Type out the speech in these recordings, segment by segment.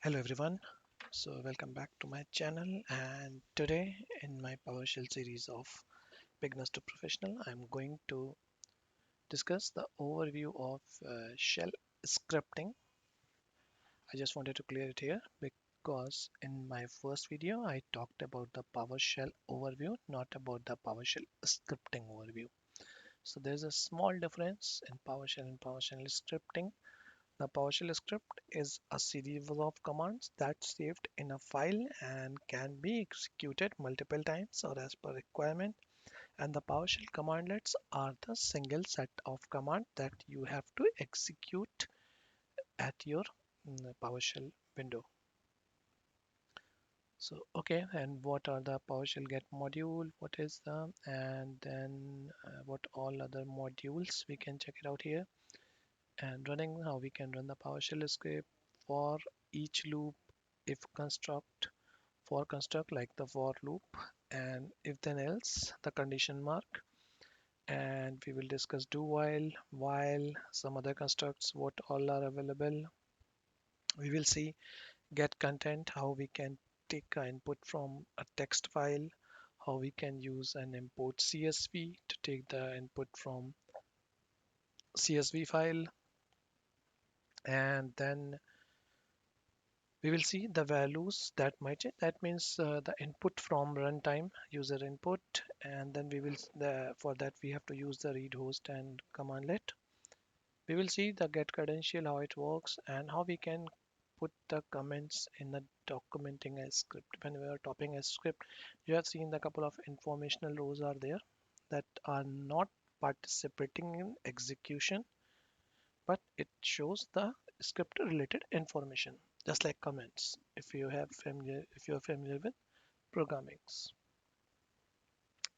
Hello everyone, so welcome back to my channel, and today in my PowerShell series of beginners to professional I'm going to discuss the overview of shell scripting. I just wanted to clear it here because in my first video I talked about the PowerShell overview, not about the PowerShell scripting overview. So there's a small difference in PowerShell and PowerShell scripting. The PowerShell script is a series of commands that's saved in a file and can be executed multiple times or as per requirement. And the PowerShell commandlets are the single set of commands that you have to execute at your PowerShell window. So, okay, and what are the PowerShell get module? What is the, and then what all other modules? We can check it out here. And running, how we can run the PowerShell script for each loop, if construct, for construct like the for loop, and if then else, the condition mark. And we will discuss do while, some other constructs, what all are available. We will see get content, how we can take an input from a text file, how we can use an import CSV to take the input from CSV file, and then we will see the values that might change. That means the input from runtime user input, and then we will for that we have to use the read host and commandlet. We will see the get credential, how it works, and how we can put the comments in the documenting a script. When we are topping a script, you have seen the couple of informational rows are there that are not participating in execution, but it shows the script related information, just like comments, if you're familiar with programmings.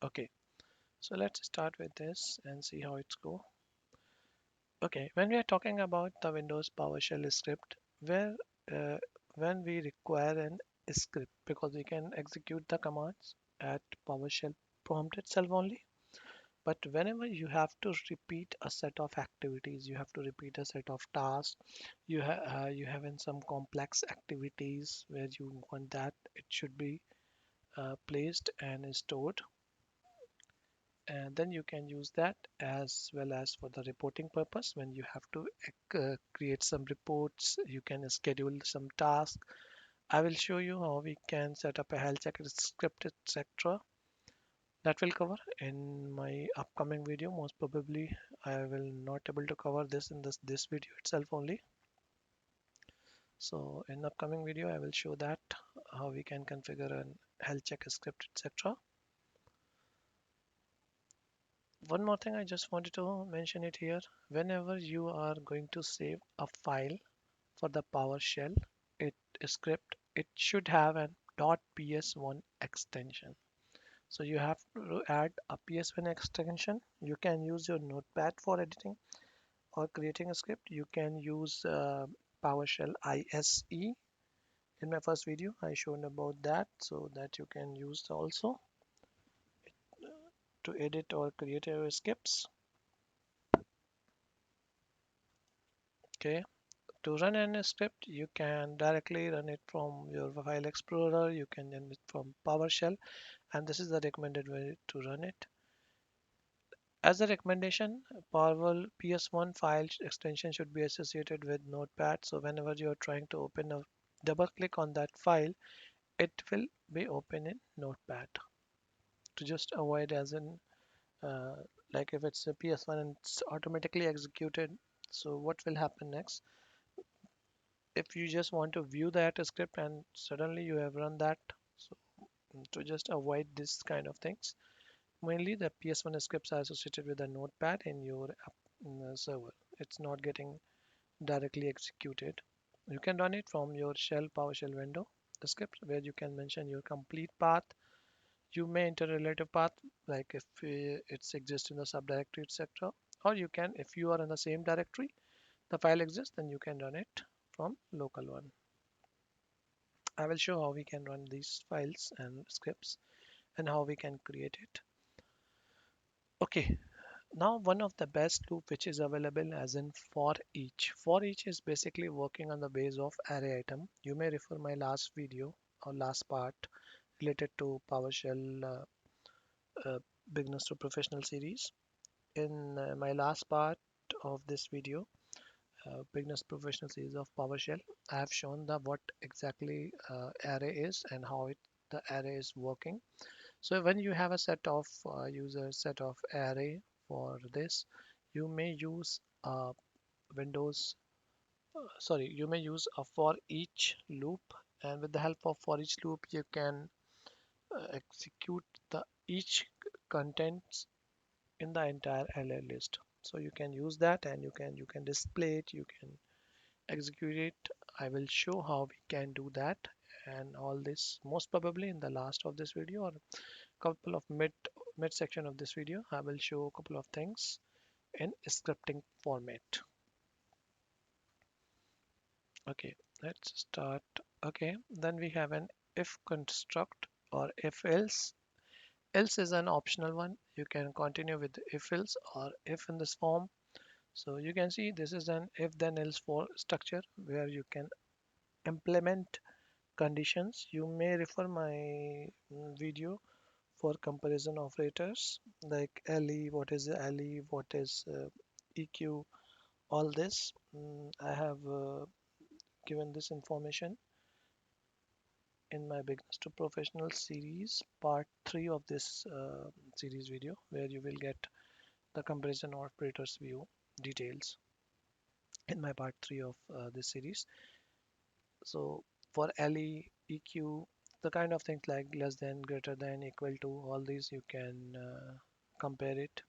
Okay, so let's start with this and see how it's go. Okay, when we are talking about the Windows PowerShell script, where uh, when we require an script, because we can execute the commands at PowerShell prompt itself only. But whenever you have to repeat a set of activities, you have to repeat a set of tasks, you have in some complex activities where you want that it should be placed and stored, and then you can use that as well as for the reporting purpose. When you have to create some reports, you can schedule some tasks. I will show you how we can set up a health check script, etc. That will cover in my upcoming video. Most probably I will not able to cover this in this video itself only. So in upcoming video I will show that how we can configure an health check script, etc. One more thing I just wanted to mention it here. Whenever you are going to save a file for the PowerShell script, it should have an .ps1 extension. So you have to add a PS1 extension. You can use your notepad for editing or creating a script. You can use PowerShell ISE. In my first video, I shown about that, so that you can use also to edit or create your scripts. Okay. To run any script, you can directly run it from your file explorer. You can run it from PowerShell, and this is the recommended way to run it. As a recommendation, Powerwall PS1 file extension should be associated with Notepad. So whenever you are trying to open a double click on that file, it will be open in Notepad. To just avoid as in uh, like if it's a PS1 and it's automatically executed. So what will happen next? If you just want to view that script and suddenly you have run that, so to just avoid this kind of things, mainly the PS1 scripts are associated with a notepad in your app in the server. It's not getting directly executed. You can run it from your shell PowerShell window, the script where you can mention your complete path. You may enter a relative path like if it's exists in the subdirectory, etc. Or you can, if you are in the same directory, the file exists, then you can run it from local one. I will show how we can run these files and scripts and how we can create it. Okay, Now, one of the best loop which is available as in for each. For each is basically working on the base of array item. You may refer my last video or last part related to PowerShell beginners to professional series. In my last part of this video, beginners professional series of PowerShell, I have shown the what exactly array is and how the array is working. So when you have a set of users, set of array for this, you may use Windows, you may use a for each loop, and with the help of for each loop, you can execute the each contents in the entire array list. So you can use that, and you can display it, you can execute it. I will show how we can do that, and all this most probably in the last of this video or couple of mid section of this video. I will show a couple of things in scripting format. Okay, let's start. Okay, then we have an if construct or if else. Else is an optional one. You can continue with if else or if in this form. So you can see this is an if then else for structure where you can implement conditions. You may refer my video for comparison operators like LE, what is LE, what is EQ, all this. I have given this information in my beginners to professional series part 3 of this series video, where you will get the comparison operators view details in my part 3 of this series. So for LE, EQ, the kind of things like less than, greater than, equal to, all these you can compare it.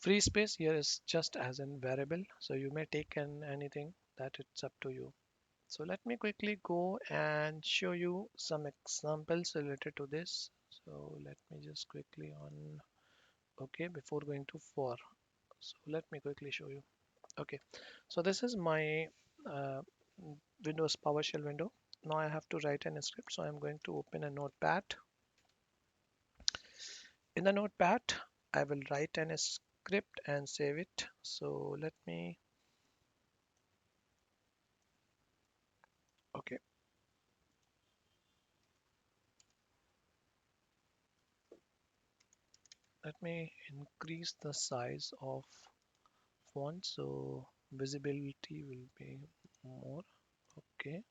Free space here is just as in variable, so you may take in anything, that it's up to you. So let me quickly go and show you some examples related to this. So let me just quickly on okay before going to for. So let me quickly show you. Okay, so this is my uh, Windows PowerShell window. Now I have to write an script, so I'm going to open a notepad. In the notepad, I will write an script and save it. So okay, let me increase the size of font so visibility will be more. Okay,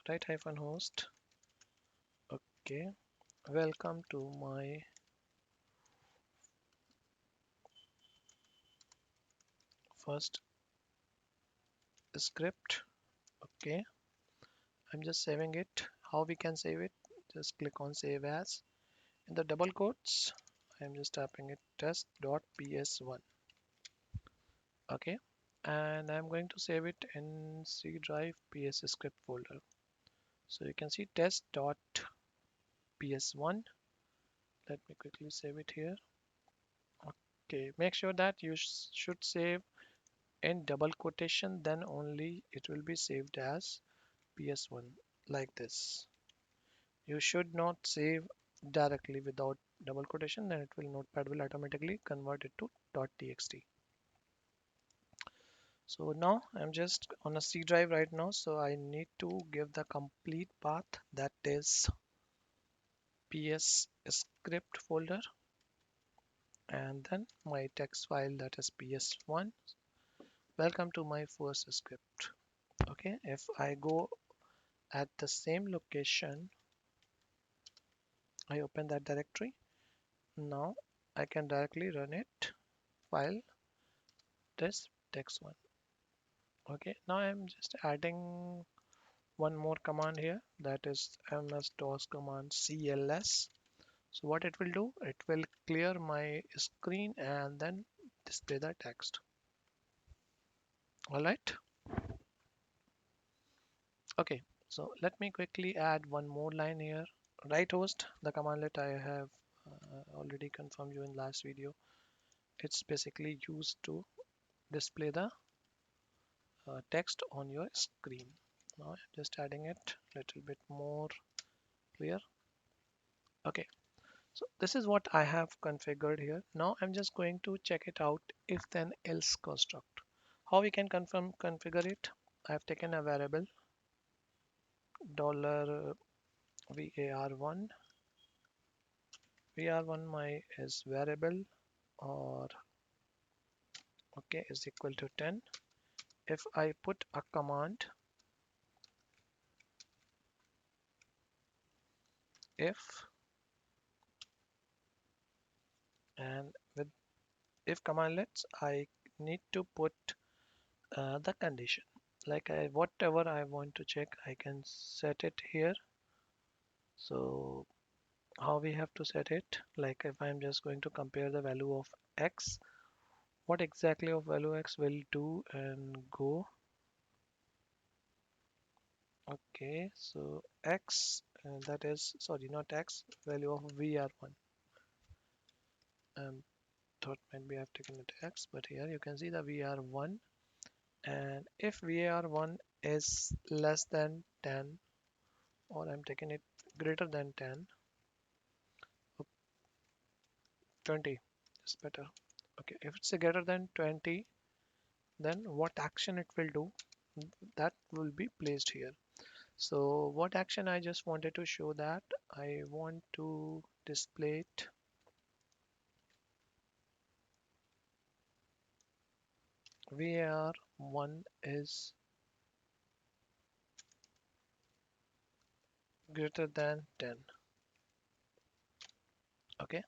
right hyphen host. Okay, welcome to my first script. Okay, I'm just saving it. How we can save it? Just click on save as. In the double quotes, I'm just typing it test.ps1. Okay, and I'm going to save it in C drive ps script folder. So you can see test.ps1. Let me quickly save it here. Okay, make sure that you should save in double quotation, then only it will be saved as ps1 like this. You should not save directly without double quotation, then it will notepad will automatically convert it to .txt. So now I'm just on a C drive right now, so I need to give the complete path, that is ps script folder, and then my text file, that is ps1. Welcome to my first script. Okay, if I go at the same location, I open that directory. Now I can directly run it, file this text one. Okay, now I'm just adding one more command here, that is ms-dos command cls. So what it will do, it will clear my screen and then display the text. All right. Okay, so let me quickly add one more line here. Right host, the commandlet I have already confirmed you in last video. It's basically used to display the text on your screen. Now I'm just adding it a little bit more clear. Okay, So this is what I have configured here. Now I'm just going to check it out if then else construct. How we can configure it? I have taken a variable dollar $var1. var1 my is variable or okay is equal to 10. If I put a command if and with if commandlets I need to put the condition like whatever I want to check I can set it here. So how we have to set it, like if I'm just going to compare the value of x, what exactly of value x will do and go. Okay, so x that is sorry not x, value of var1. Thought maybe I've taken it x, but here you can see the var1, and if var1 is less than 10 or I'm taking it greater than 10, 20 is better. Okay, if it's a greater than 20, then what action it will do, that will be placed here. So what action I just wanted to show, that I want to display it var1 is greater than 10. Okay,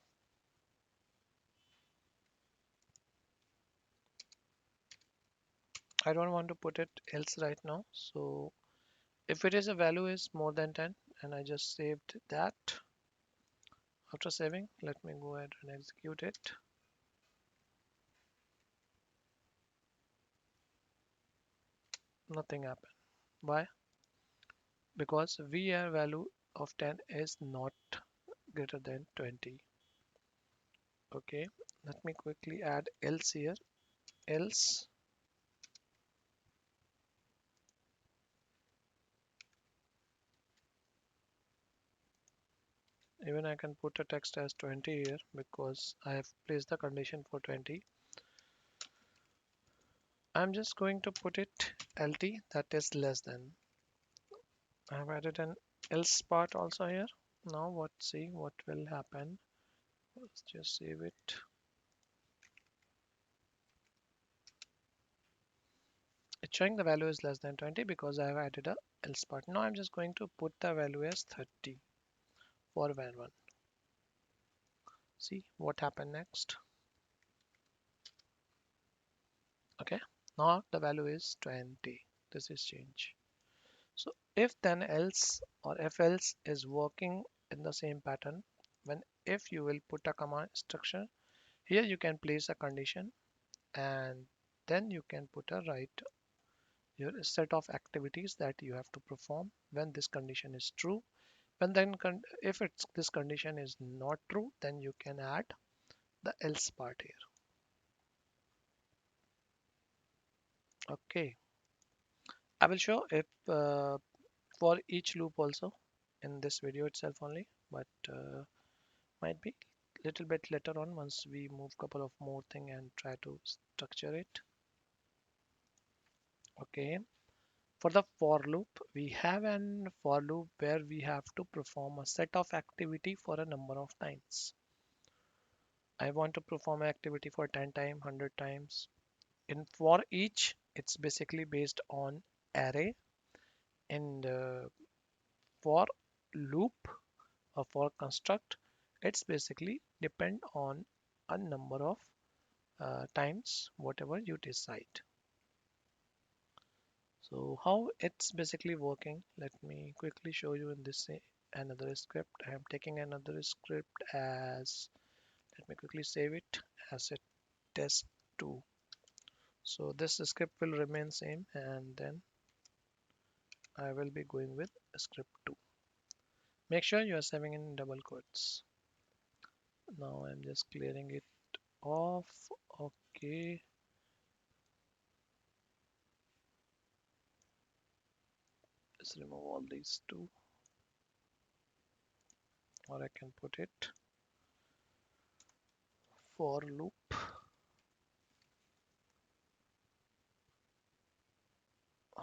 I don't want to put it else right now. So if it is a value is more than 10 and I just saved that, after saving let me go ahead and execute it. Nothing happened. Why? Because var value of 10 is not greater than 20. Okay, let me quickly add else here. Else even I can put a text as 20 here because I have placed the condition for 20. I'm just going to put it lt, that is less than. I have added an else part also here. Now let's see what will happen. Let's just save it. It's showing the value is less than 20 because I have added a else part. Now I'm just going to put the value as 30 for var1. See what happened next. Okay, now the value is 20. This is change. So if then else or if else is working in the same pattern. When if you will put a command instruction, here you can place a condition and then you can put a write your set of activities that you have to perform when this condition is true. When then if it's this condition is not true, then you can add the else part here. Okay, I will show if for each loop also in this video itself only, but might be little bit later on once we move couple of more thing and try to structure it. Okay, for the for loop we have an for loop where we have to perform a set of activity for a number of times. I want to perform activity for 10 times, 100 times. In for each it's basically based on array. In the for loop or for construct, it's basically depend on a number of times whatever you decide. So how it's basically working, let me quickly show you in this another script. I am taking another script as, let me quickly save it as a test2. So this script will remain same and then I will be going with script 2. Make sure you are saving in double quotes. Now I'm just clearing it off. Okay, let's remove all these two, or I can put it for loop.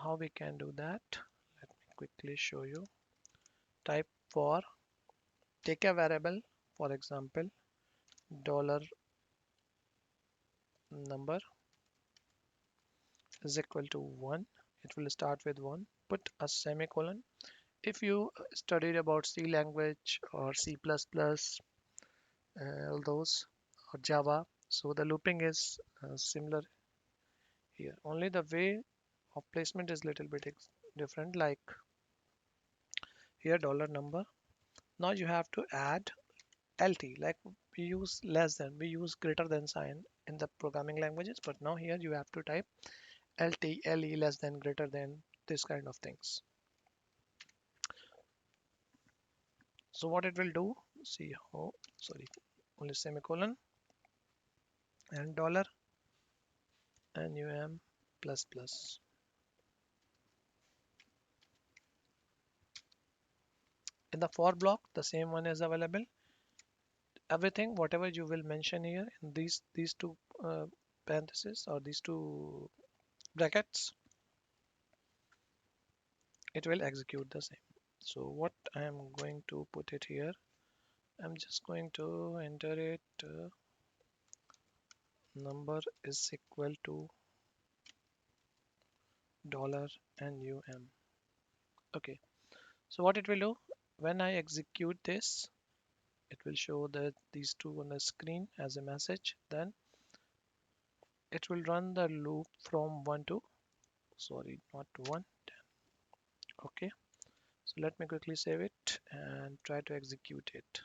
How we can do that? Let me quickly show you. Type for, take a variable, for example, dollar number is equal to 1. It will start with 1. Put a semicolon. If you studied about C language or C++, all those, or Java, so the looping is similar here. Only the way of placement is little bit different. Like here, dollar number. Now you have to add LT. Like we use less than, we use greater than sign in the programming languages, but now here you have to type LT, LE, less than, greater than, this kind of things. So what it will do, see how, sorry, only semicolon and dollar num plus plus. In the for block, the same one is available. Everything, whatever you will mention here in these two parentheses or these two brackets, it will execute the same. So what I am going to put it here, I'm just going to enter it number is equal to dollar num. Okay, so what it will do, when I execute this, it will show that these two on the screen as a message. Then it will run the loop from 1 to, sorry, not 1. Okay, so let me quickly save it and try to execute it.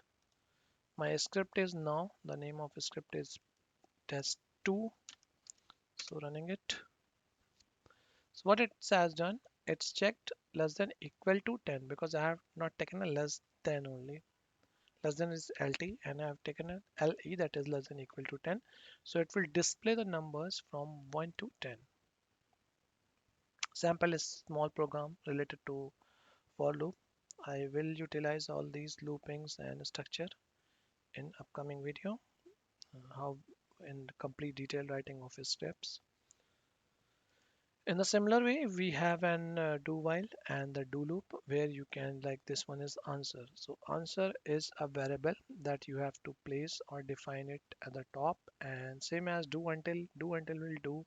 My script is now, the name of the script is test2. So running it. So what it has done, it's checked less than equal to 10 because I have not taken a less than only. Less than is LT and I have taken a LE, that is less than equal to 10. So it will display the numbers from 1 to 10. Sample is small program related to for loop. I will utilize all these loopings and structure in upcoming video, how in complete detailed writing of scripts. In a similar way, we have an do while and the do loop where you can, like this one is answer. So answer is a variable that you have to place or define it at the top, and same as do until. Do until will do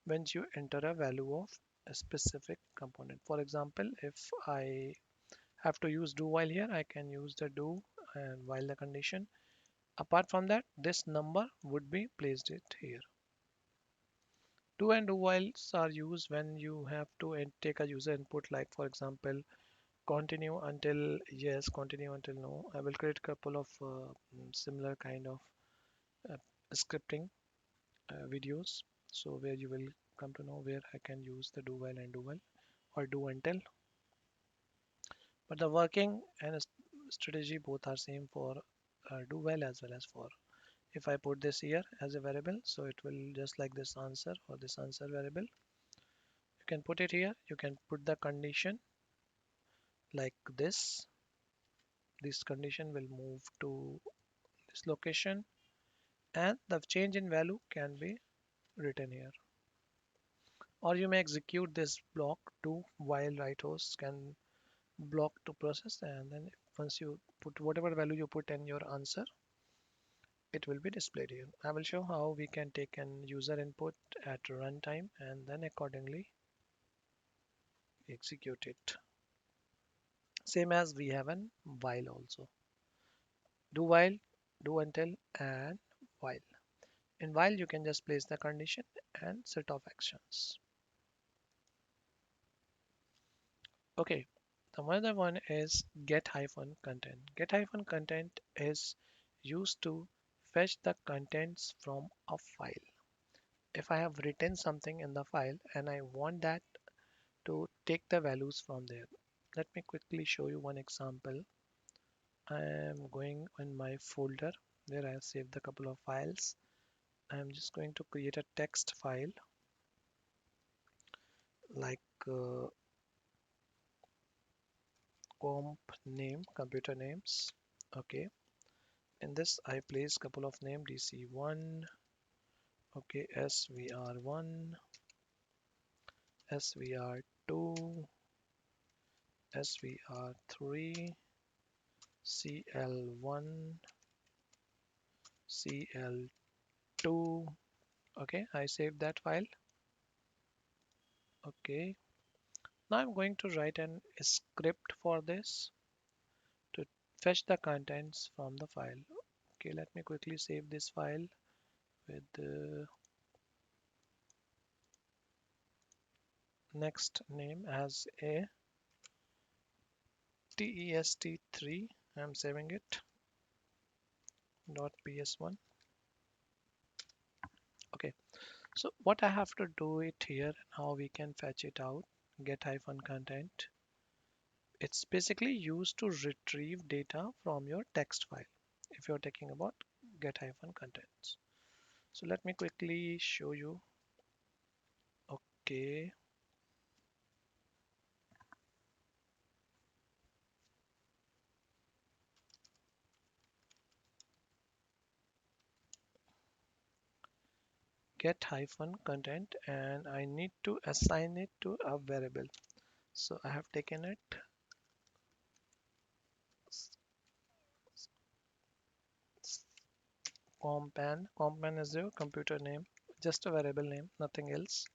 when you enter a value of a specific component. For example, if I have to use do while here, I can use the do and while the condition. Apart from that, this number would be placed it here. Do and do whiles are used when you have to take a user input, like for example, continue until yes, continue until no. I will create a couple of similar kind of uh, scripting videos, so where you will come to know where I can use the do while and do while or do until. But the working and strategy both are same for do while as well as for. If I put this here as a variable, so it will just like this answer or this answer variable. You can put it here. You can put the condition like this. This condition will move to this location and the change in value can be written here. Or you may execute this block to while write host can block to process, and then once you put whatever value you put in your answer, it will be displayed here. I will show how we can take an user input at runtime and then accordingly execute it. Same as we have an while also. Do while, do until, and while. In while you can just place the condition and set of actions. Okay, the other one is get-content. Get-content is used to fetch the contents from a file. If I have written something in the file and I want that to take the values from there. Let me quickly show you one example. I am going in my folder where I have saved a couple of files. I am just going to create a text file like comp name, computer names. Okay, In this I place couple of name dc1, okay, svr1, svr2, svr3, cl1, cl2. Okay, I saved that file. Okay, now I'm going to write an script for this to fetch the contents from the file. Okay, let me quickly save this file with the next name as a test3. I'm saving it .ps1. Okay, so what I have to do it here and how we can fetch it out, get-content. It's basically used to retrieve data from your text file if you're talking about get-contents. So let me quickly show you. Okay, get-content, and I need to assign it to a variable. So I have taken it compan is your computer name, just a variable name, nothing else.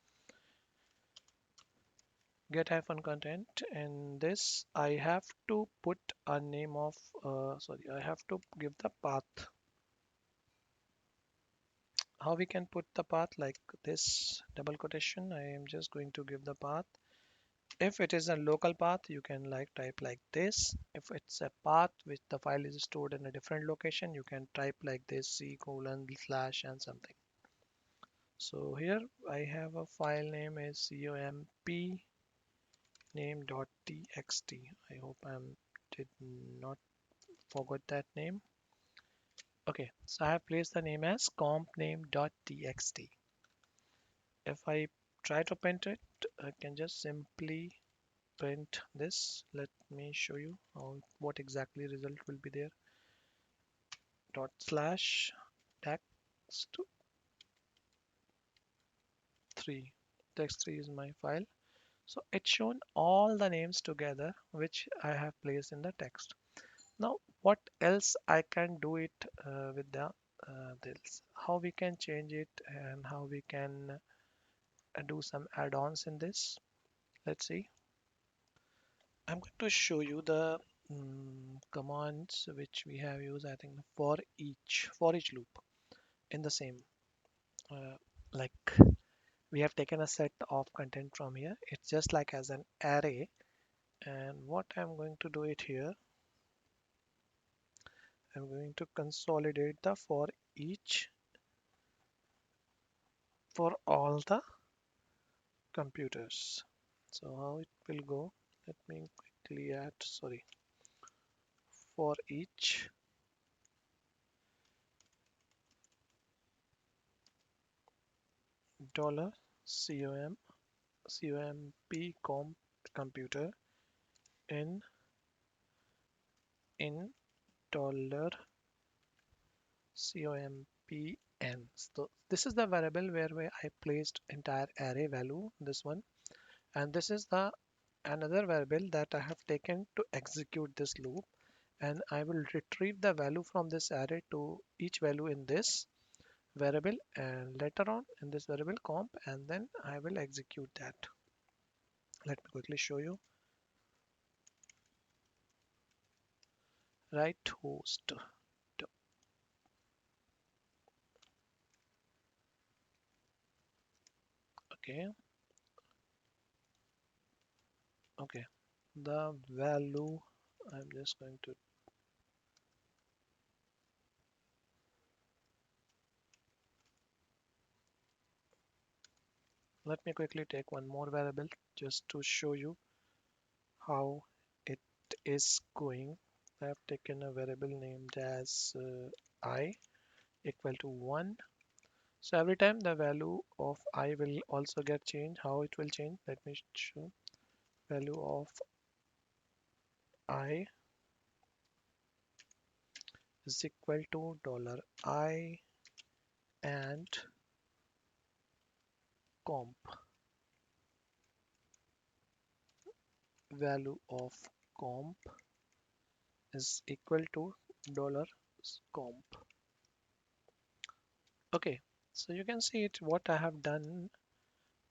Get-content, and this I have to put a name of I have to give the path. How we can put the path like this, double quotation, I am just going to give the path. If it is a local path, you can like type like this. If it's a path which the file is stored in a different location, you can type like this, c:/ and something. So here I have a file name is comp name.txt. I hope I did not forget that name. Okay, so I have placed the name as comp name.txt. If I try to print it, I can just simply print this. Let me show you what exactly result will be there. /text3. Text3 is my file. So it's shown all the names together which I have placed in the text. Now what else I can do it with the this? How we can change it and how we can do some add-ons in this. Let's see. I'm going to show you the commands which we have used. I think for each loop in the same like we have taken a set of content from here. It's just like as an array, and what I'm going to do it here, I'm going to consolidate the for each for all the computers. So how it will go, let me quickly add for each dollar comp computer in dollar compn. So this is the variable where I placed entire array value, this one, and this is the another variable that I have taken to execute this loop, and I will retrieve the value from this array to each value in this variable, and later on in this variable comp, and then I will execute that. Let me quickly show you. Right host. Okay, okay. The value, I'm just going to let me quickly take one more variable just to show you how it is going. I have taken a variable named as I equal to 1. So every time the value of I will also get changed. How it will change? Let me show. Value of I is equal to $I and comp value of comp is equal to dollar comp. Okay, so you can see it what I have done.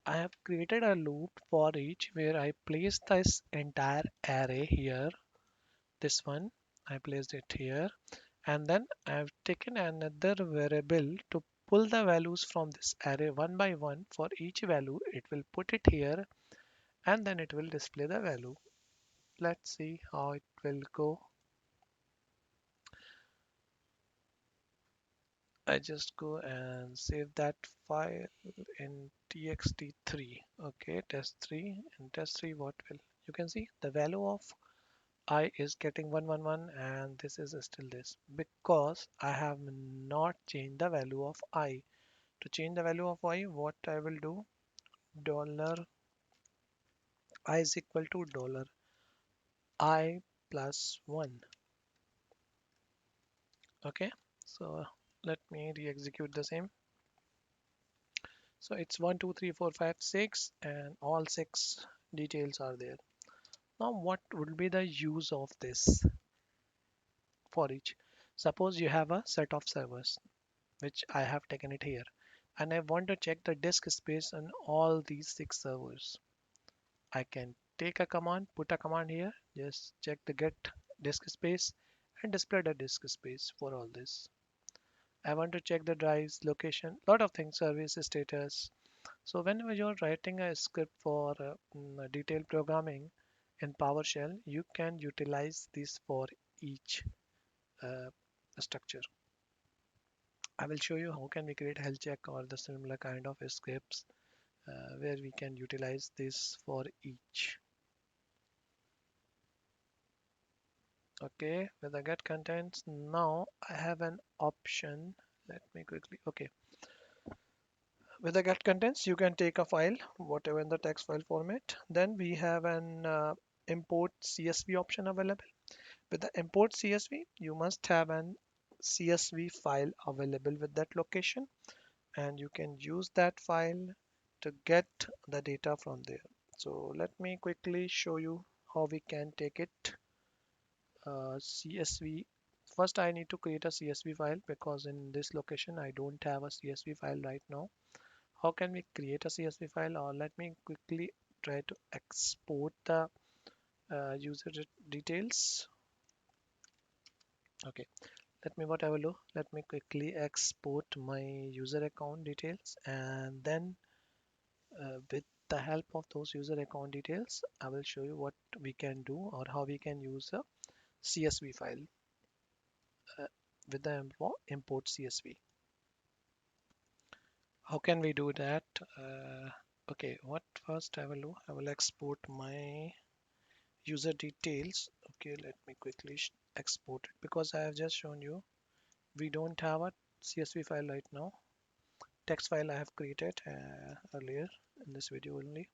I have created a loop for each where I place this entire array here. This one, I placed it here, and then I've taken another variable to pull the values from this array one by one. For each value, it will put it here, and then it will display the value. Let's see how it will go. I just go and save that file in txt3. Okay, test3. In test3, what will you can see the value of I is getting 111, and this is still this because I have not changed the value of I. To change the value of I, what I will do, dollar I is equal to dollar I plus 1. Okay, so let me re-execute the same. So it's 1 2 3 4 5 6, and all 6 details are there. Now what would be the use of this for each? Suppose you have a set of servers, which I have taken it here, and I want to check the disk space on all these 6 servers. I can take a command, put a command here, just check the get disk space and display the disk space for all this. I want to check the drives, location, lot of things, service status. So whenever you're writing a script for detailed programming in PowerShell, you can utilize this for each uh, structure. I will show you how can we create health check or the similar kind of scripts where we can utilize this for each. Okay, with the get contents, now I have an option. Let me quickly, okay. With the get contents, you can take a file, whatever in the text file format. Then we have an import CSV option available. With the import CSV, you must have an CSV file available with that location, and you can use that file to get the data from there. So let me quickly show you how we can take it. CSV. First, I need to create a CSV file because in this location I don't have a CSV file right now. How can we create a CSV file? Or let me quickly try to export the user details. Okay, let me what I will do. Let me quickly export my user account details, and then with the help of those user account details, I will show you what we can do or how we can use a CSV file uh, with the import CSV. How can we do that? Okay, what first I will do? I will export my user details. Okay, let me quickly export it because I have just shown you we don't have a CSV file right now. Text file I have created earlier in this video only.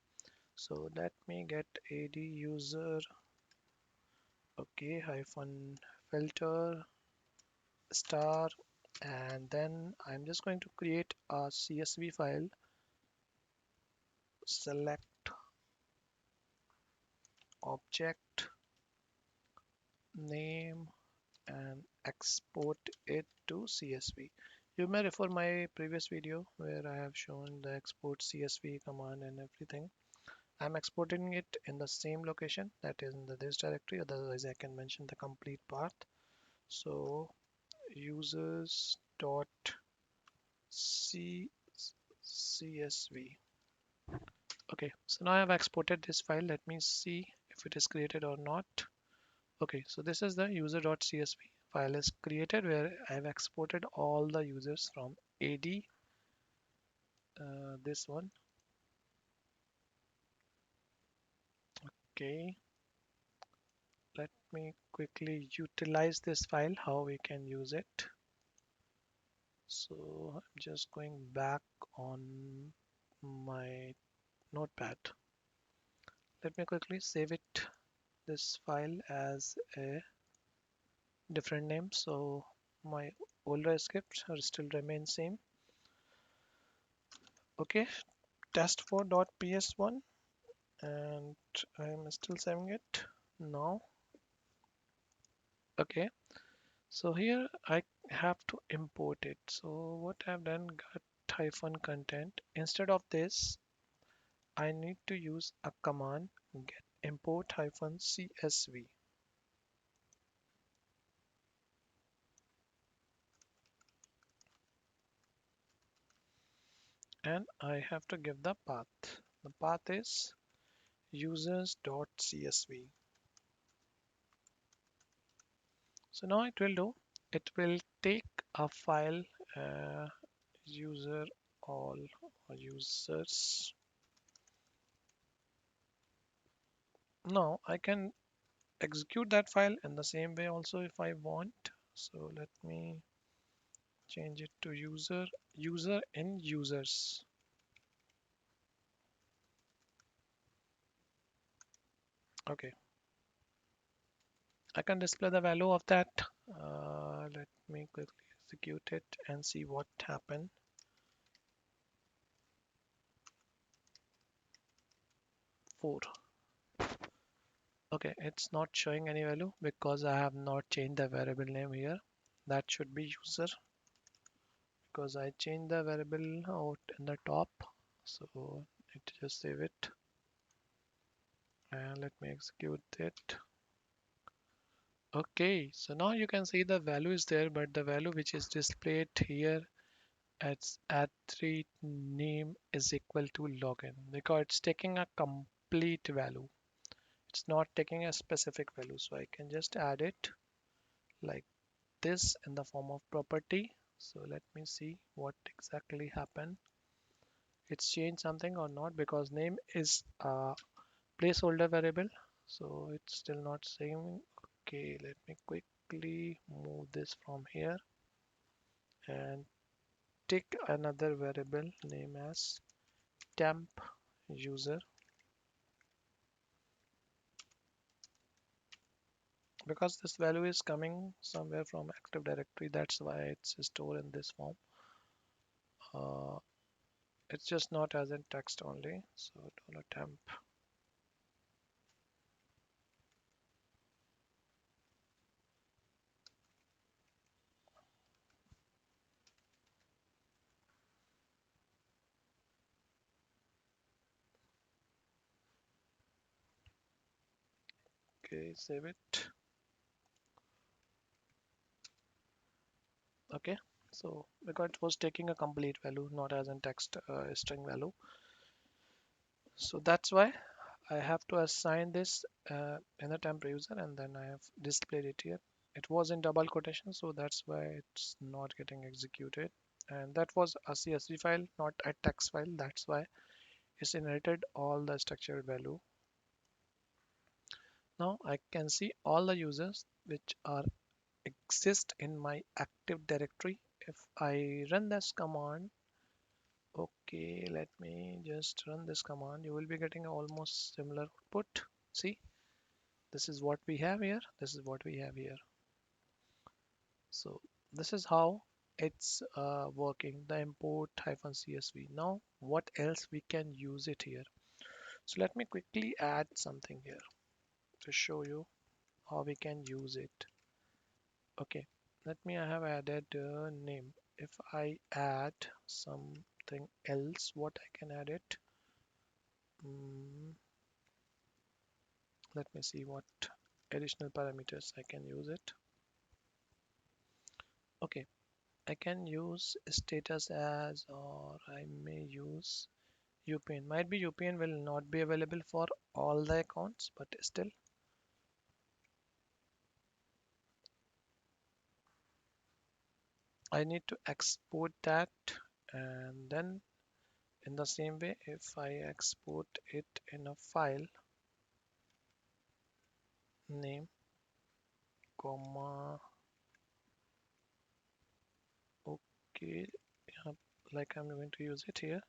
So let me get ad user, okay, hyphen filter star, and then I'm just going to create a CSV file. Select object name and export it to CSV. You may refer my previous video where I have shown the export CSV command and everything. I'm exporting it in the same location, that is in the this directory, otherwise I can mention the complete path. So users dot CSV. Okay, so now I've exported this file. Let me see if it is created or not. Okay, so this is the user.csv file is created where I've exported all the users from AD, this one. Okay, let me quickly utilize this file, how we can use it. So I'm just going back on my notepad. Let me quickly save it, this file as a different name. So my older script still remains same. Okay, test4.ps1, and I'm still saving it now. Okay, so here I have to import it. So what I've done, got hyphen content. Instead of this, I need to use a command, get import hyphen CSV, and I have to give the path. The path is users.csv. So now it will do, it will take a file, uh, user all or users. Now I can execute that file in the same way also if I want. So let me change it to user in users. Okay, I can display the value of that. Let me quickly execute it and see what happened. 4. Okay, it's not showing any value because I have not changed the variable name here. That should be user, because I changed the variable out in the top. So it just save it and let me execute it. Okay, so now you can see the value is there, but the value which is displayed here as athlete name is equal to login, because it's taking a complete value. It's not taking a specific value. So I can just add it like this in the form of property. So let me see what exactly happened. It's changed something or not, because name is a placeholder variable. So it's still not saying. Okay, let me quickly move this from here and take another variable name as temp user, because this value is coming somewhere from Active Directory. That's why it's stored in this form. Uh, it's just not as in text only. So $temp. Okay, save it. Okay, so because it was taking a complete value, not as in text string value. So that's why I have to assign this in the temp user, and then I have displayed it here. It was in double quotation, so that's why it's not getting executed. And that was a CSV file, not a text file. That's why it's inherited all the structured value. Now I can see all the users which are exist in my Active Directory. If I run this command, okay, let me just run this command. You will be getting almost similar output. See, this is what we have here. This is what we have here. So this is how it's working, the import-CSV. Now, what else we can use it here? So let me quickly add something here to show you how we can use it. Okay, let me, I have added a name. If I add something else, what I can add it? Let me see what additional parameters I can use it. Okay, I can use status as, or I may use UPN. Might be UPN will not be available for all the accounts, but still. I need to export that, and then in the same way, if I export it in a file name, comma, okay, yeah, like I'm going to use it here,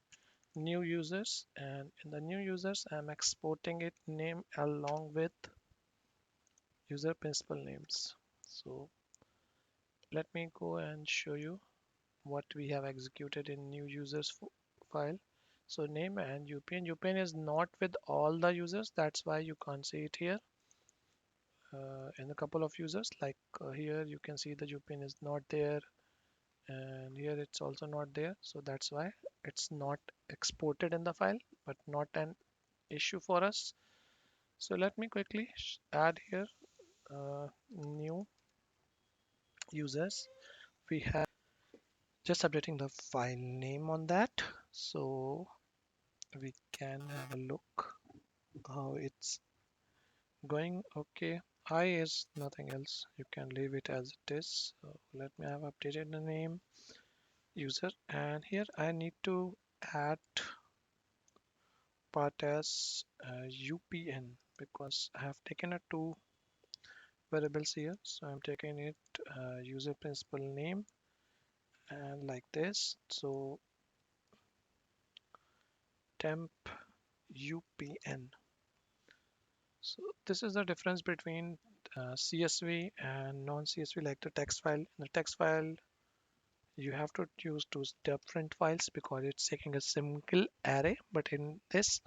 new users, and in the new users, I'm exporting it name along with user principal names. So Let me go and show you what we have executed in new users file. So name and UPN. UPN is not with all the users. That's why you can't see it here. In a couple of users, like here you can see the UPN is not there, and here it's also not there. So that's why it's not exported in the file, but not an issue for us. So let me quickly add here new users. We have just updating the file name on that, so we can have a look how it's going. Okay, I is nothing else, you can leave it as it is. So let me have updated the name user, and here I need to add part as UPN because I have taken a two variables here. So I'm taking it user principal name and like this. So temp UPN. So this is the difference between CSV and non-CSV, like the text file. In the text file, you have to use two different files because it's taking a single array. But in this,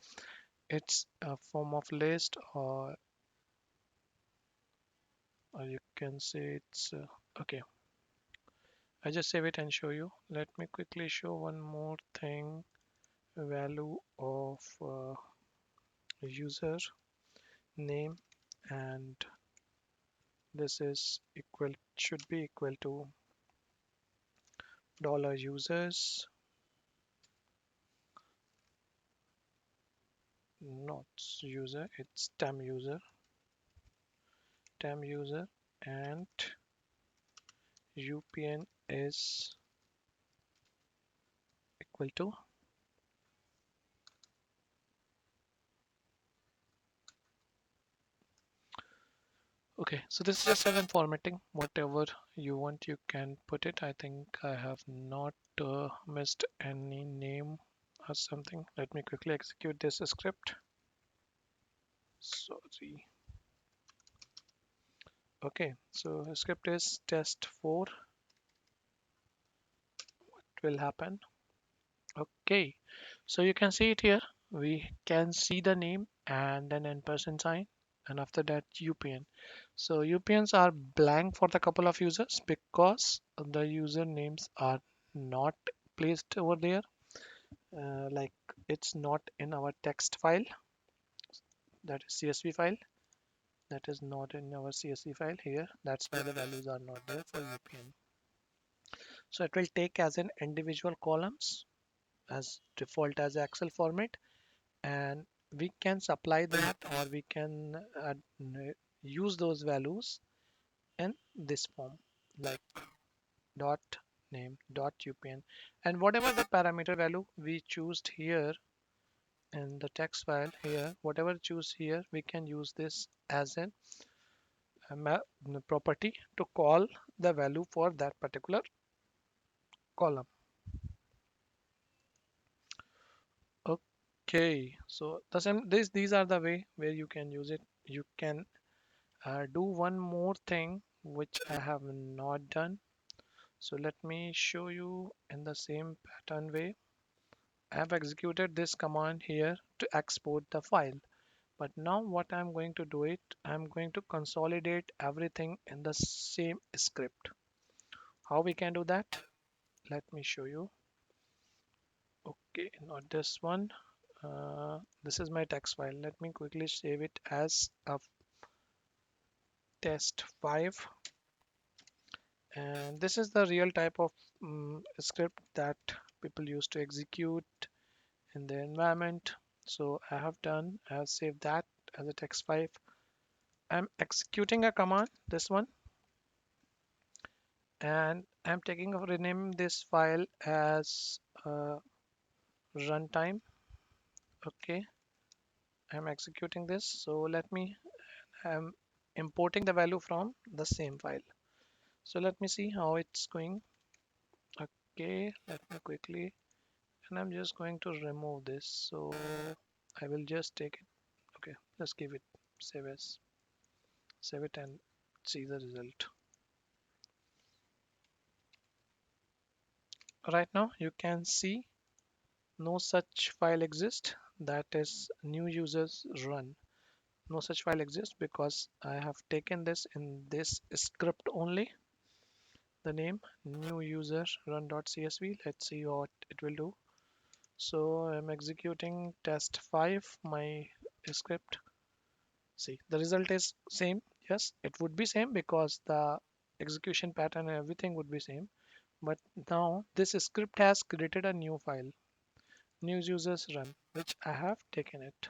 it's a form of list, or you can say it's okay. I just save it and show you. Let me quickly show one more thing. Value of user name, and this is equal, should be equal to dollar users, not user, it's tem user, and UPN is equal to. Okay, so this is just an formatting. Whatever you want, you can put it. I think I have not missed any name or something. Let me quickly execute this script. Sorry. Okay, so the script is test 4. It will happen. Okay, so you can see it here. We can see the name and then ampersand sign, and after that UPN. So UPNs are blank for the couple of users because the usernames are not placed over there. Like it's not in our text file, that is CSV file. That is not in our CSV file here. That's why the values are not there for UPN. So it will take as an individual columns as default as Excel format, and we can supply that, or we can use those values in this form, like dot name dot UPN, and whatever the parameter value we choose here in the text file here, whatever choose here, we can use this as a property to call the value for that particular column. Okay, so the same, these are the way where you can use it. You can do one more thing which I have not done. So let me show you in the same pattern way. I have executed this command here to export the file. But now what I'm going to do it, I'm going to consolidate everything in the same script. How we can do that? Let me show you. Okay, not this one. This is my text file. Let me quickly save it as a test 5. And this is the real type of script that people use to execute in the environment. So I have saved that as a text 5. I'm executing a command, this one, and I'm taking of renaming this file as runtime. Okay, I'm executing this. So let me, I'm importing the value from the same file. So let me see how it's going. Okay, let me quickly, and I'm just going to remove this. So I will just take it. Okay, let's give it save it and see the result. Right now you can see no such file exists, that is new users run. No such file exists because I have taken this in this script only. The name new user run.csv. Let's see what it will do. So I'm executing test 5, my script. See, the result is same. Yes, it would be same because the execution pattern and everything would be same. But now this script has created a new file, new users run, which I have taken it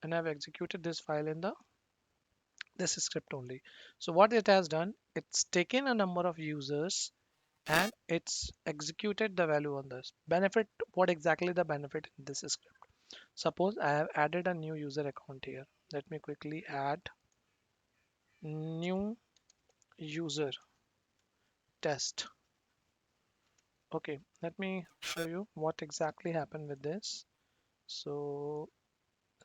and I've executed this file in the this script only. So what it has done, it's taken a number of users and it's executed the value on this benefit. What exactly the benefit in this script? Suppose I have added a new user account here. Let me quickly add new user test. Okay, let me show you what exactly happened with this. So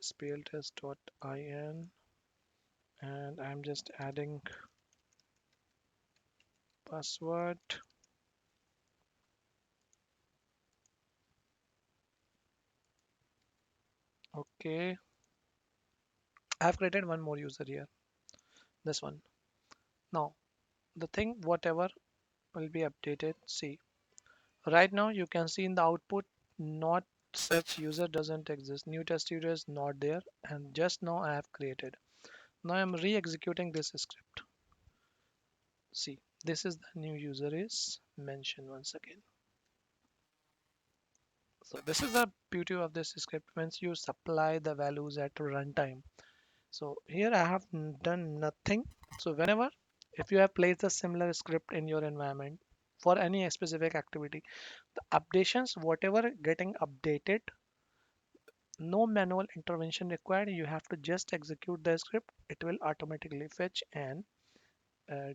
spltest.in and I'm just adding password. Okay, I've created one more user here, this one. Now the thing whatever will be updated. See, right now you can see in the output not such user doesn't exist. New test user is not there and just now I have created. Now I'm re-executing this script. See, this is the new user is mentioned once again. So this is the beauty of this script once you supply the values at runtime. So here I have done nothing. So whenever if you have placed a similar script in your environment for any specific activity, the updations whatever getting updated, no manual intervention required. You have to just execute the script. It will automatically fetch and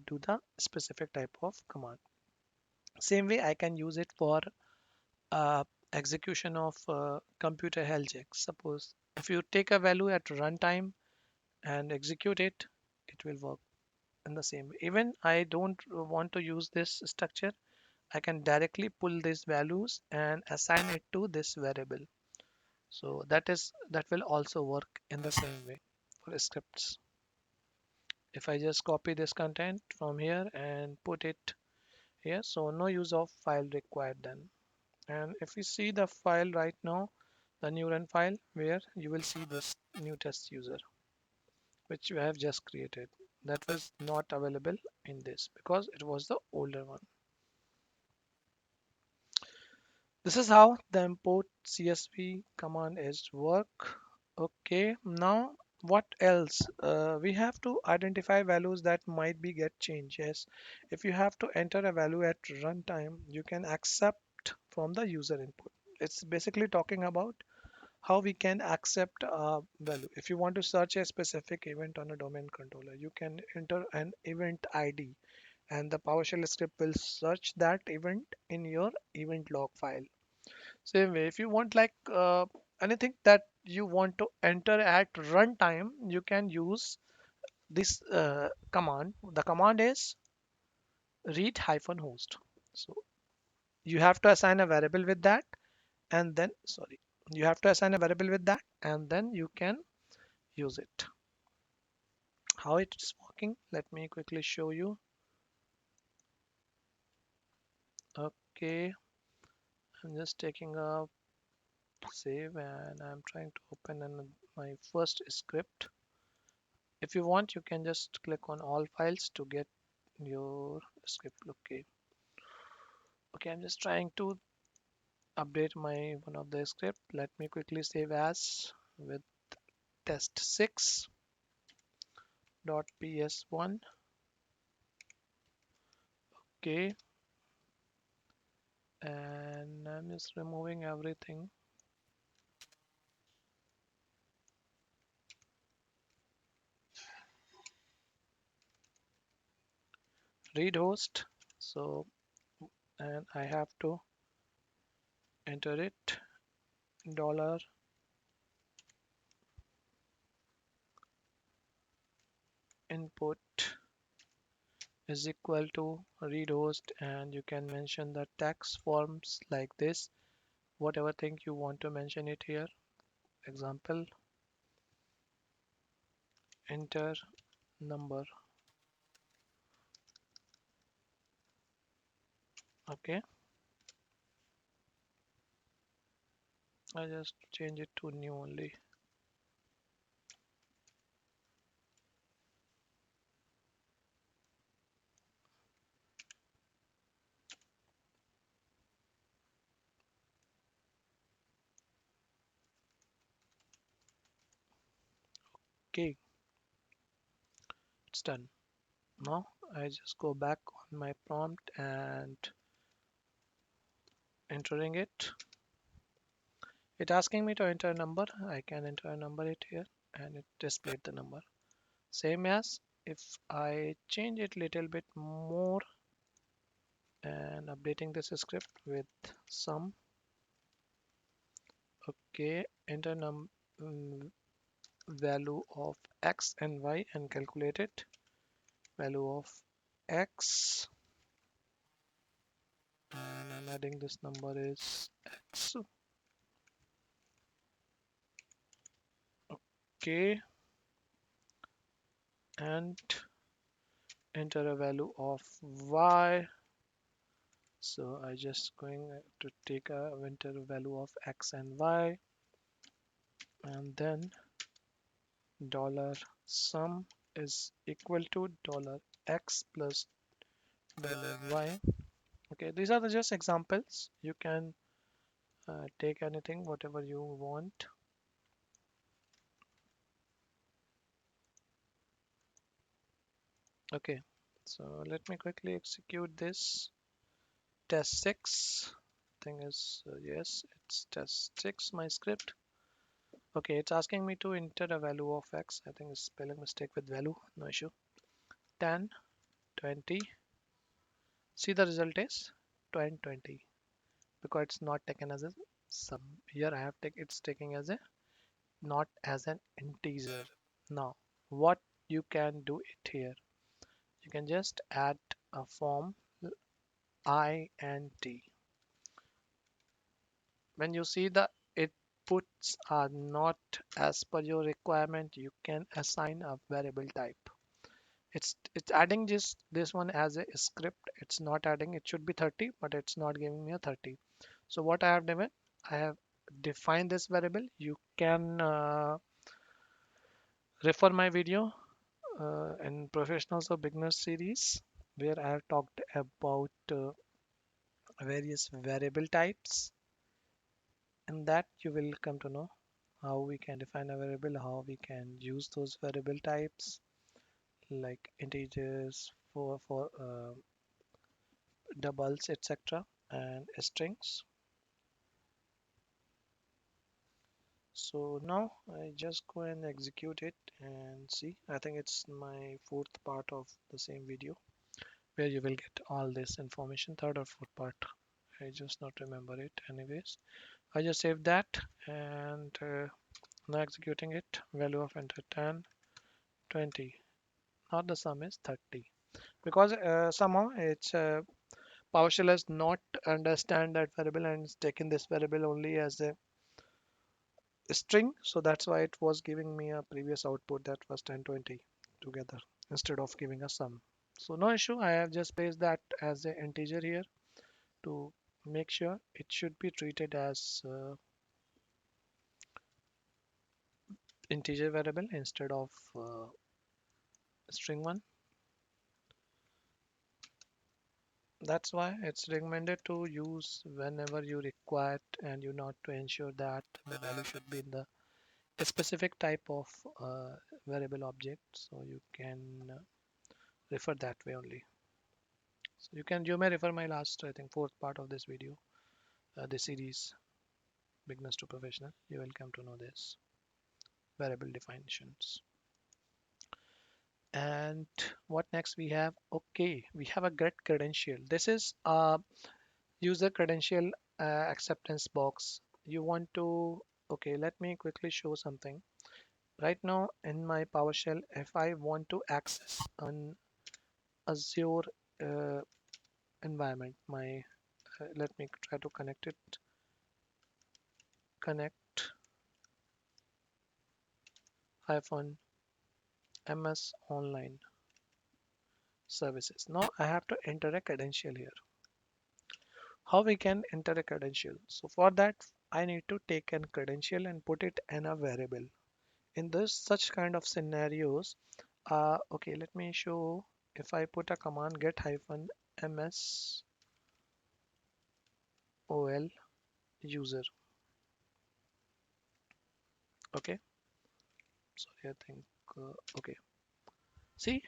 do the specific type of command. Same way I can use it for uh, execution of computer health checks. Suppose if you take a value at runtime and execute it, it will work in the same way. Even I don't want to use this structure, I can directly pull these values and assign it to this variable. So that will also work in the same way for scripts. If I just copy this content from here and put it here, so no use of file required then. And if you see the file right now, the new run file where you will see this new test user, which you have just created. That was not available in this because it was the older one. This is how the import CSV command is work. Okay, now what else? We have to identify values that might be get changed. Yes, if you have to enter a value at runtime, you can accept from the user input. It's basically talking about how we can accept a value. If you want to search a specific event on a domain controller, you can enter an event ID and the PowerShell script will search that event in your event log file. Same way, if you want like anything that you want to enter at runtime, you can use this command. The command is read hyphen host. So you have to assign a variable with that, and then sorry, you have to assign a variable with that, and then you can use it. How it is working? Let me quickly show you. Okay, I'm just taking a save and I'm trying to open my first script. If you want, you can just click on all files to get your script. Okay, I'm just trying to update my one of the script. Let me quickly save as with test6.ps1. Okay, and I'm just removing everything. Read host. So, and I have to enter it dollar input is equal to read host, and you can mention the text forms like this, whatever thing you want to mention it here. Example, enter number. Okay, I just change it to new only. Okay, it's done. Now I just go back on my prompt and entering it. It asking me to enter a number. I can enter a number it here and it displayed the number. Same as if I change it little bit more and updating this script with some. Okay, enter value of x and y and calculate it. Value of x, and I'm adding this number is x. Okay, and enter a value of y. So I just going to take a enter value of x and y, and then dollar sum is equal to dollar x plus dollar y. Okay, these are the just examples. You can take anything, whatever you want. Okay, so let me quickly execute this. Test 6 thing is yes, it's test 6 my script. Okay, it's asking me to enter a value of x. I think it's spelling mistake with value, no issue. 10, 20. See the result is 20, 20 because it's not taken as a sum. Here I have take it's taking as a not as an integer. Now, what you can do it here, you can just add a form int. When you see the inputs are not as per your requirement, you can assign a variable type. It's adding this one as a script. It's not adding. It should be 30, but it's not giving me a 30. So what I have done, I have defined this variable. You can refer my video in professionals or beginners series where I have talked about various variable types. In that you will come to know how we can define a variable, how we can use those variable types like integers for doubles, etc., and strings. So now I just go and execute it and see. I think it's my fourth part of the same video where you will get all this information. Third or fourth part. I just not remember it. Anyways, I just saved that and now executing it. Value of enter 10, 20. Now the sum is 30 because somehow it's PowerShell has not understand that variable and it's taken this variable only as a string, so that's why it was giving me a previous output that was 10 20 together instead of giving a sum. So no issue, I have just placed that as an integer here to make sure it should be treated as integer variable instead of string one. That's why it's recommended to use whenever you require it, and you not to ensure that the value should be in the specific type of variable object, so you can refer that way only. So you may refer my last, I think, fourth part of this video, the series beginners to professional. You will come to know this variable definitions. And what next we have? Okay, we have a Get-Credential. This is a user credential acceptance box. You want to, okay, let me quickly show something. Right now in my PowerShell, if I want to access an Azure uh, environment. My let me try to connect it. Connect hyphen ms online services. Now I have to enter a credential here. How we can enter a credential? So for that, I need to take a credential and put it in a variable. In this such kind of scenarios, okay, let me show. If I put a command get hyphen ms ol user, okay, sorry, I think okay, see,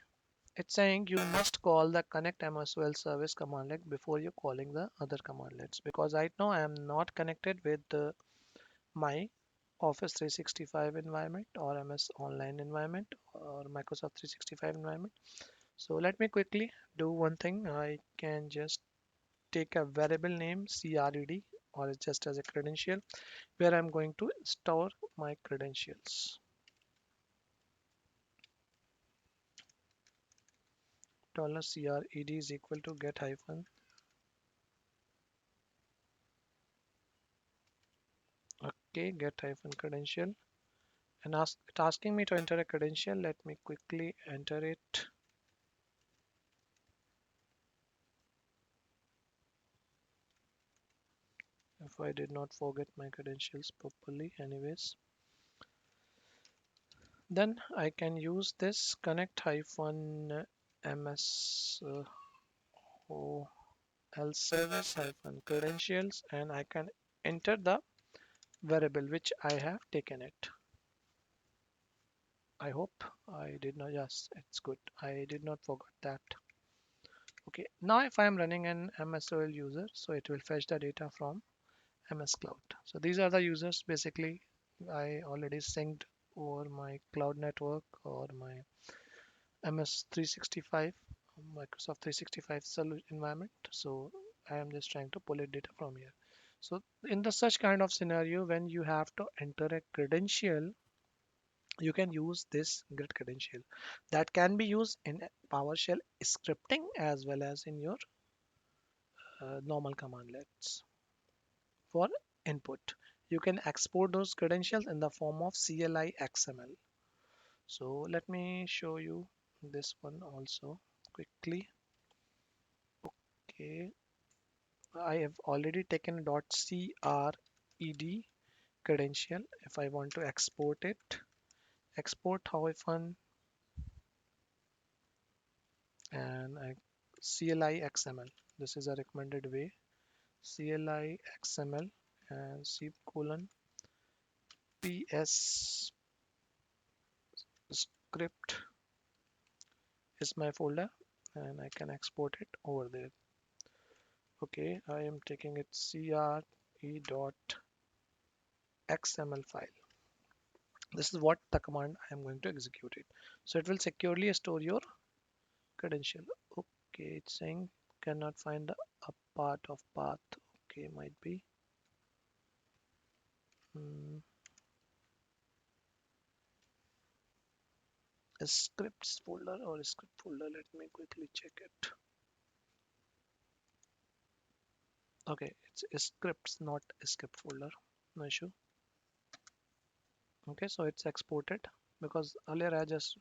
it's saying you must call the connect msol service commandlet before you calling the other commandlets, because right now I am not connected with my Office 365 environment or MS Online environment or Microsoft 365 environment. So let me quickly do one thing. I can just take a variable name CRED or just as a credential where I'm going to store my credentials. $CRED is equal to get hyphen. Okay, get hyphen credential. And it's asking me to enter a credential. Let me quickly enter it. If I did not forget my credentials properly, anyways. Then I can use this connect hyphen ms o else service hyphen credentials, and I can enter the variable which I have taken it. I hope I did not. Yes, it's good. I did not forget that. Okay, now if I am running an MSOL user, so it will fetch the data from MS Cloud. So these are the users basically. I already synced over my cloud network or my MS 365, Microsoft 365 environment. So I am just trying to pull it data from here. So in the such kind of scenario, when you have to enter a credential, you can use this get credential. That can be used in PowerShell scripting as well as in your normal commandlets for input. You can export those credentials in the form of CLI XML. So let me show you this one also quickly. Okay, I have already taken .cred credential. If I want to export it, export hyphen and CLI XML. This is a recommended way. CLI XML and C colon PS script is my folder, and I can export it over there. Okay, I am taking it CRE.xml file. This is what the command I am going to execute it. So it will securely store your credential. Okay, it's saying cannot find the up part of path. Okay, might be. Hmm. A scripts folder or a script folder. Let me quickly check it. Okay, it's a scripts, not a script folder. No issue. Okay, so it's exported because earlier I just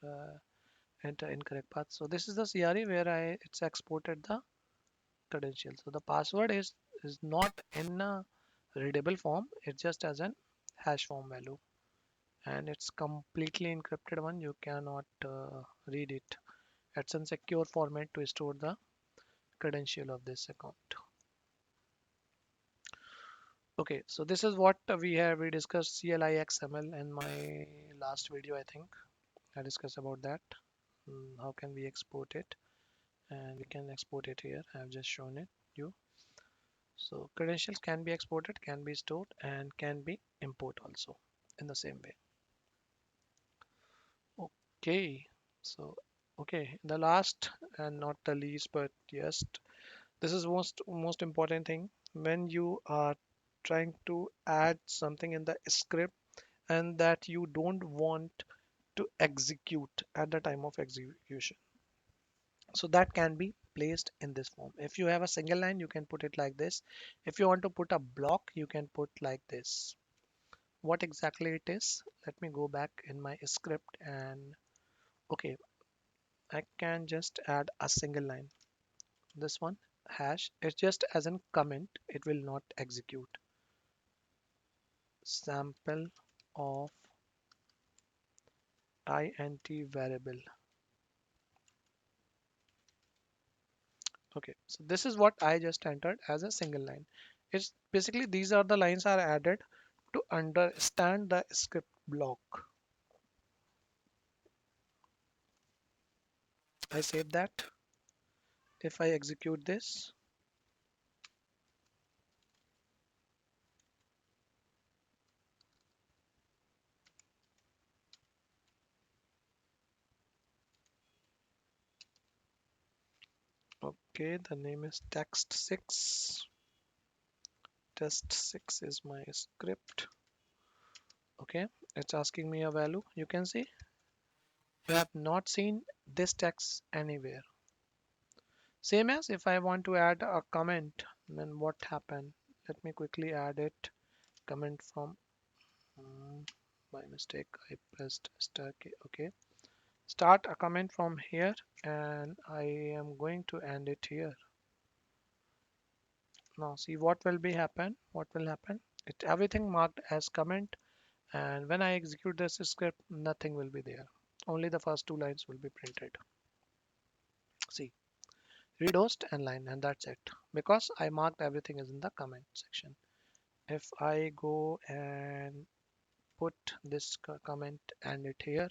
enter incorrect path. So this is the CRE where it's exported the credential. So the password is not in a readable form. It's just as an hash form value, and it's completely encrypted one. You cannot read it. It's in secure format to store the credential of this account. Okay, so this is what we discussed CLI XML in my last video. I think I discussed about that. How can we export it? And we can export it here. I have just shown it you. So credentials can be exported, can be stored, and can be import also in the same way. Okay, so okay, the last and not the least, but yes, this is most important thing when you are trying to add something in the script and that you don't want to execute at the time of execution. So that can be placed in this form. If you have a single line, you can put it like this. If you want to put a block, you can put like this. What exactly it is, let me go back in my script and okay, I can just add a single line. This one hash, it's just as in comment, it will not execute. Sample of int variable. Okay, so this is what I just entered as a single line. It's basically these are the lines are added to understand the script block. I save that. If I execute this, okay, the name is text6. Test6 is my script. Okay, it's asking me a value. You can see you have not seen this text anywhere. Same as if I want to add a comment, then what happened? Let me quickly add it. Comment from my mistake. I pressed star key. Okay, start a comment from here, and I am going to end it here. Now see what will be happen. What will happen? It everything marked as comment. And when I execute this script, nothing will be there. Only the first two lines will be printed. See, read host and line, and that's it. Because I marked everything is in the comment section. If I go and put this comment and it here,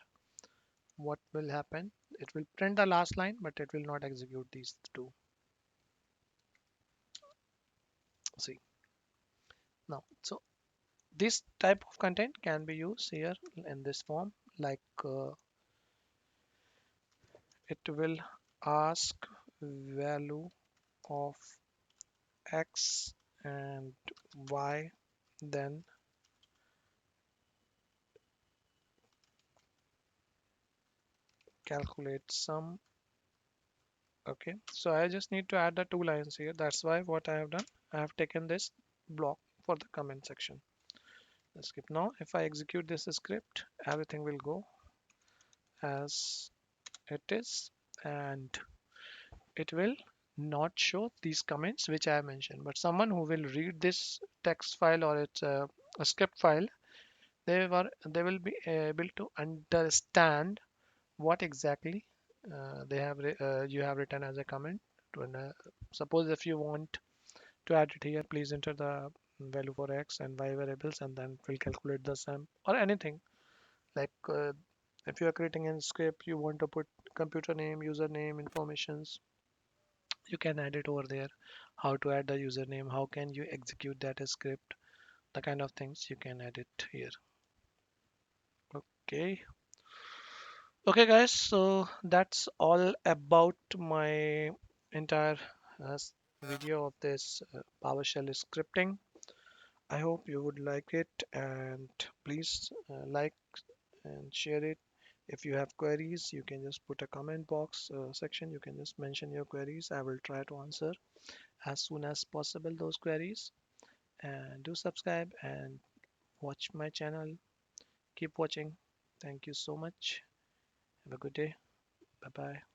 what will happen? It will print the last line, but it will not execute these two. See, now, so this type of content can be used here in this form, like it will ask value of x and y, then calculate sum. Okay, so I just need to add the two lines here. That's why what I have done, I have taken this block for the comment section. Let's skip now. If I execute this script, everything will go as it is, and it will not show these comments which I have mentioned. But someone who will read this text file or it's a script file, they will be able to understand what exactly you have written as a comment. Suppose if you want to add it here, please enter the value for x and y variables, and then it will calculate the sum or anything. Like if you are creating a script, you want to put computer name, username, informations, you can add it over there. How to add the username, how can you execute that script, the kind of things you can add it here. Okay. Okay, guys, so that's all about my entire uh, s- video of this PowerShell scripting. I hope you would like it, and please like and share it. If you have queries, you can just put a comment box section. You can just mention your queries. I will try to answer as soon as possible those queries. And do subscribe and watch my channel. Keep watching. Thank you so much. Have a good day. Bye bye.